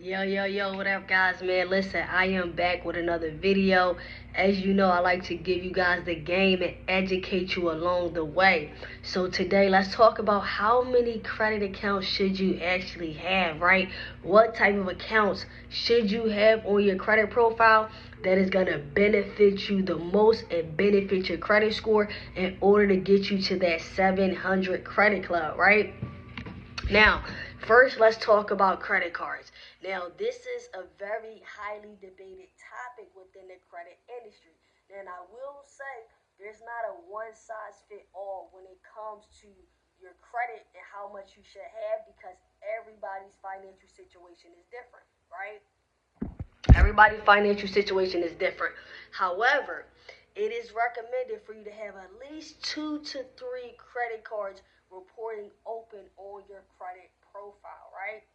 Yo, what up, guys, man? Listen, I am back with another video. As you know, I like to give you guys the game and educate you along the way. So today, let's talk about how many credit accounts should you actually have, right? What type of accounts should you have on your credit profile that is going to benefit you the most and benefit your credit score in order to get you to that 700 credit club, right? Now, first, let's talk about credit cards. Now, this is a very highly debated topic within the credit industry. And I will say there's not a one size fit all when it comes to your credit and how much you should have because everybody's financial situation is different, right? Everybody's financial situation is different. However, it is recommended for you to have at least 2 to 3 credit cards reporting open on your credit profile, right?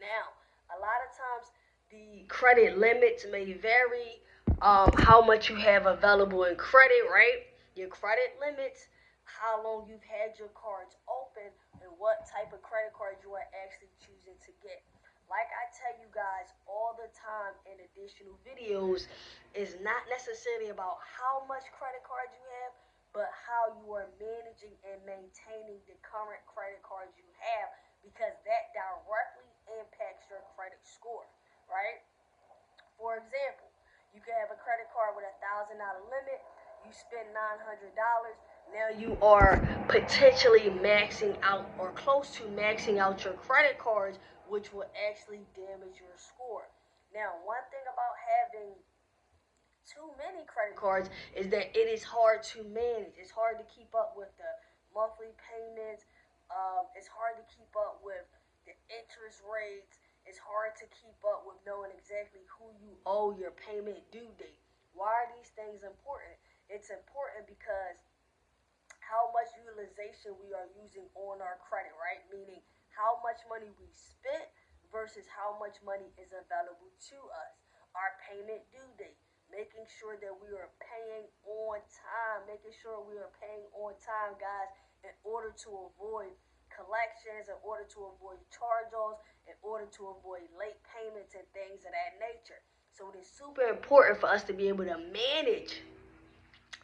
Now, a lot of times the credit limits may vary, how much you have available in credit, right? Your credit limits, how long you've had your cards open, and what type of credit card you are actually choosing to get. Like I tell you guys all the time in additional videos, is not necessarily about how much credit cards you have, but how you are managing and maintaining the current credit cards you have because that directly impacts your credit score, right? For example, you can have a credit card with $1,000 limit. You spend $900. Now you are potentially maxing out or close to maxing out your credit cards, which will actually damage your score. Now, one thing about having too many credit cards is that it is hard to manage. It's hard to keep up with the monthly payments. It's hard to keep up with the interest rates. It's hard to keep up with knowing exactly who you owe your payment due date. Why are these things important? It's important because how much utilization we are using on our credit, right? Meaning how much money we spent versus how much money is available to us. Our payment due date, making sure that we are paying on time, making sure we are paying on time, guys, in order to avoid collections, in order to avoid charge-offs, in order to avoid late payments and things of that nature. So it is super important for us to be able to manage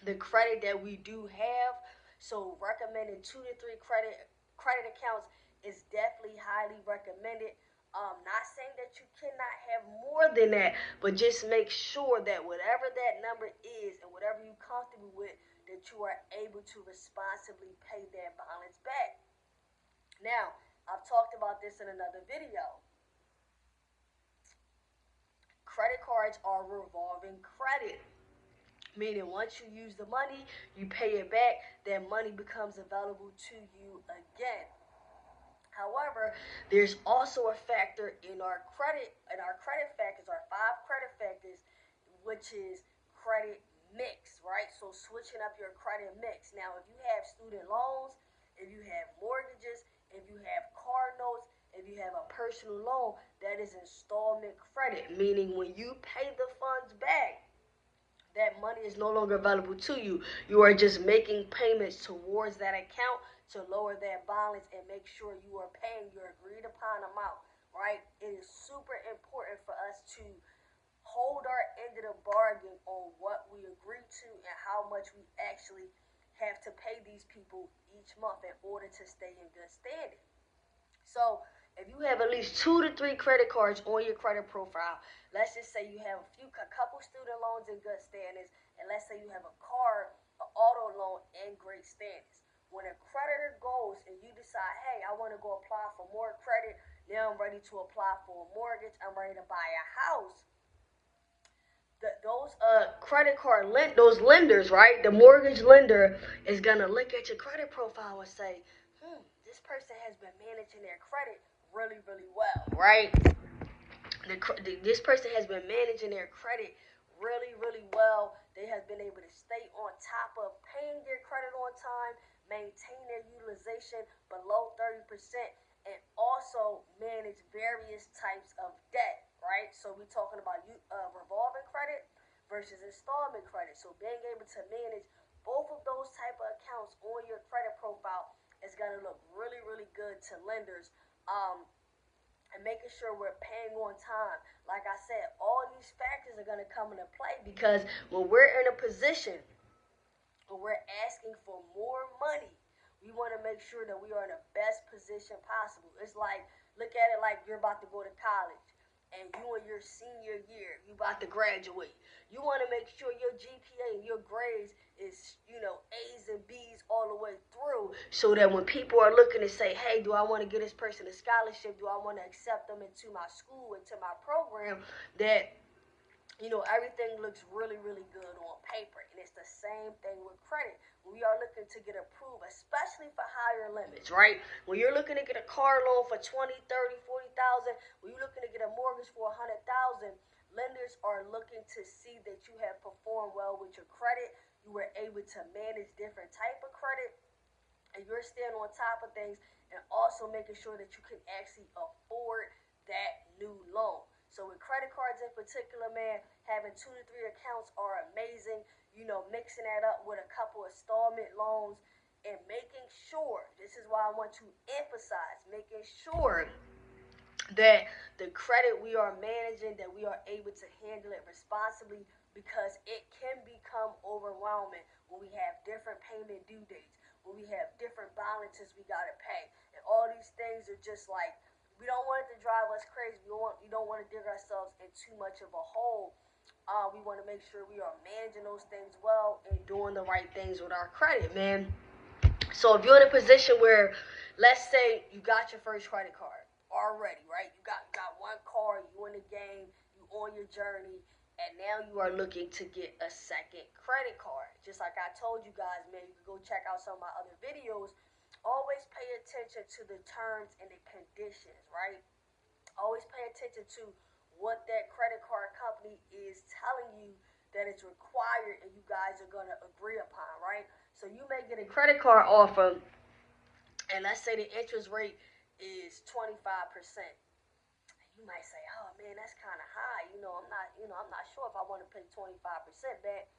the credit that we do have. So recommending 2 to 3 credit accounts is definitely highly recommended. Not saying that you cannot have more than that, but just make sure that whatever that number is and whatever you're comfortable with, that you are able to responsibly pay that balance back. Now, I've talked about this in another video. Credit cards are revolving credit. Meaning once you use the money, you pay it back, that money becomes available to you again. However, there's also a factor in our credit factors, our 5 credit factors, which is credit mix, right? So switching up your credit mix. Now, if you have student loans, if you have mortgages, if you have car notes, if you have a personal loan, that is installment credit, meaning when you pay the funds back, that money is no longer available to you. You are just making payments towards that account to lower that balance and make sure you are paying your agreed upon amount, right? It is super important for us to hold our end of the bargain on what we agree to and how much we actually have to pay these people each month in order to stay in good standing. So if you have at least 2 to 3 credit cards on your credit profile, let's just say you have a couple student loans in good standings, and let's say you have a car, an auto loan in great standings. When a creditor goes and you decide, hey, I want to go apply for more credit, now I'm ready to apply for a mortgage, I'm ready to buy a house. Those credit card those lenders, right? The mortgage lender is gonna look at your credit profile and say, this person has been managing their credit really well, right? This person has been managing their credit really well. They have been able to stay on top of paying their credit on time, maintain their utilization below 30%, and also manage various types of debt, right? So we're talking about revolving credit versus installment credit. So being able to manage both of those type of accounts on your credit profile is going to look really good to lenders. and making sure we're paying on time. Like I said, all these factors are going to come into play because when we're in a position when we're asking for more money, we want to make sure that we are in the best position possible. It's like, look at it like you're about to go to college and you in your senior year, you about to graduate. You want to make sure your GPA and your grades is, A's and B's all the way through so that when people are looking to say, hey, do I want to get this person a scholarship? Do I want to accept them into my school, into my program? That everything looks really, really good on paper. And it's the same thing with credit. When we are looking to get approved, especially for higher limits, right? When you're looking to get a car loan for 20, 30, 40,000, when you're looking to get a mortgage for 100,000, lenders are looking to see that you have performed well with your credit. You were able to manage different type of credit, and you're staying on top of things, and also making sure that you can actually afford that new loan. So with credit cards in particular, man, having 2 to 3 accounts are amazing. Mixing that up with a couple installment loans and making sure, this is why I want to emphasize, making sure that the credit we are managing, that we are able to handle it responsibly, because it can become overwhelming when we have different payment due dates, when we have different balances we gotta pay, and all these things are just like, we don't want it to drive us crazy. We don't want to dig ourselves in too much of a hole. We want to make sure we are managing those things well and doing the right things with our credit, man. So if you're in a position where, let's say you got your first credit card already, right? You got one car, you in the game, you on your journey, and now you are looking to get a second credit card. Just like I told you guys, man, you can go check out some of my other videos. Always pay attention to the terms and the conditions, right? Always pay attention to what that credit card company is telling you that it's required and you guys are going to agree upon, right? So you may get a credit card offer, and let's say the interest rate is 25%. You might say, "Oh man, that's kind of high. I'm not sure if I want to pay 25% back."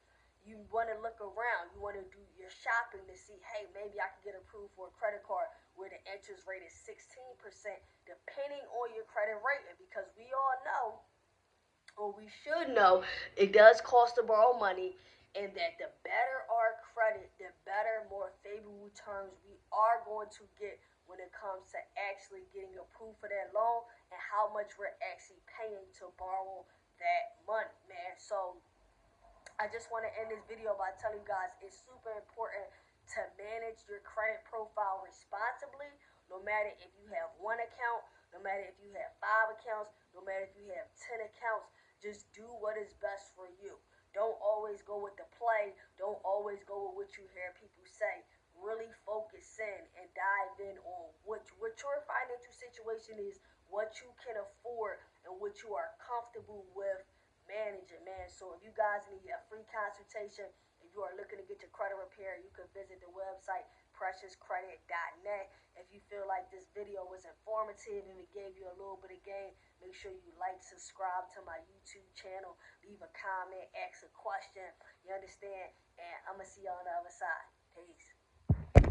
You want to look around. You want to do your shopping to see, hey, maybe I can get approved for a credit card where the interest rate is 16%, depending on your credit rating. Because we all know, or we should know, it does cost to borrow money, and that the better our credit, the better, more favorable terms we are going to get when it comes to actually getting approved for that loan and how much we're actually paying to borrow that money, man. So I just want to end this video by telling you guys it's super important to manage your credit profile responsibly, no matter if you have one account, no matter if you have 5 accounts, no matter if you have 10 accounts. Just do what is best for you. Don't always go with the play. Don't always go with what you hear people say. Really focus in and dive in on what your financial situation is, what you can afford, and what you are comfortable with managing, man. So if you guys need a free consultation, if you are looking to get your credit repair, you can visit the website preciouscredit.net. If you feel like this video was informative and it gave you a little bit of gain, make sure you like, subscribe to my YouTube channel, leave a comment, ask a question. You understand? And I'm going to see you on the other side. Peace.